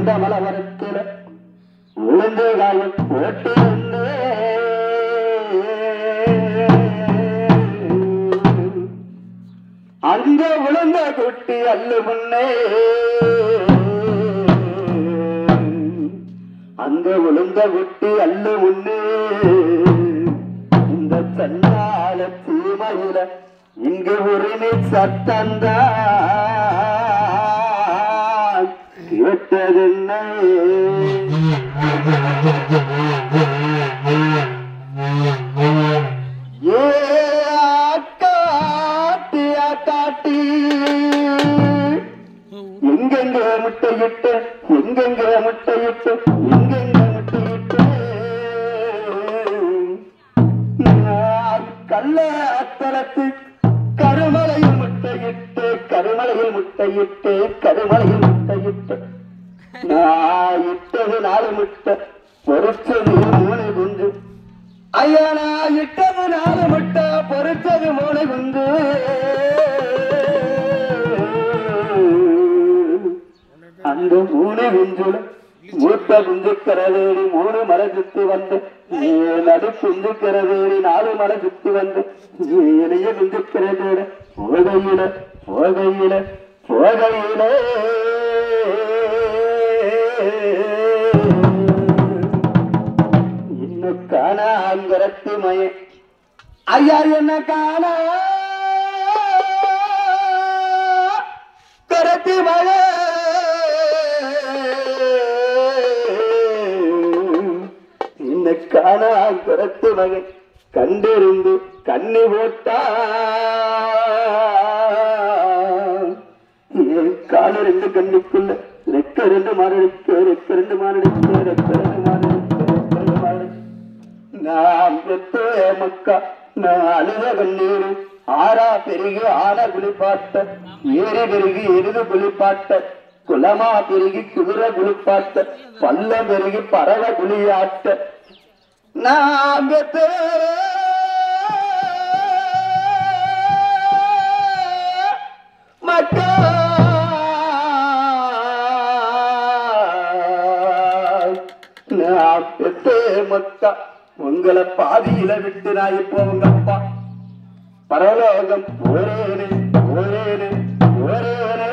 மலமரத்துல உளுந்து காய போட்டு அங்க உளுந்த குட்டி அல்லு முன்னே அங்க உளுந்த குட்டி அல்லு முன்னே இந்த சன்னால தீமையில இங்கு உரிமை சத்தந்தான் கேட்டதென்ன ஏ காட்டி காட்டி எங்கெங்க முட்டையிட்டு எங்கெங்க முட்டையிட்டு எங்கெங்க முட்டையிட்டு கள்ள அத்தலத்து கருமலையில் முட்டையிட்டு கருமலையில் முட்டையிட்டு கருமலையில் முட்டையிட்டு நான் இட்டது 4 முட்டை பொறிச்சது 3 குண்டு ஐயா நான் இட்டது 4 முட்டை பொறிச்சது 3 குண்டு அந்த 3 குஞ்சுல மூத்த குஞ்சுக்கிறதேடி 3 மலை சுத்தி வந்து நடு குஞ்சுக்கிறதேடி 4 மலை சுத்தி வந்து ஏனைய குஞ்சுக்கிறதேட போகையில போகையில போகையில இன்னும் காணாங்கரத்து மய ஐயா என்ன காணா கரத்து மய காணாங்கரத்து மகன் கண்டிருந்து கண்ணி போட்டா கால 2 கண்ணுக்குள்ள ரெக்க 2 மாரடிக்க ரெக்க 2 மாரடிக்க ரெக்க 2 மாரடிக்க நான் பெத்தே மக்கா நான் அழுத கண்ணீரு ஆறா பெருகி ஆன குளிப்பாட்ட ஏறி பெருகி எருது குளிப்பாட்ட குலமா பெருகி குதிரை குளிப்பாட்ட பல்ல பெருகி பறவை குளியாட்ட நான் பெத்தே மக்கா நான் பெத்தே மக்கா உங்களை பாதியில விட்டு நான் இப்போ உங்க அப்பா பரலோகம் போரேனே போரேனே போரேனே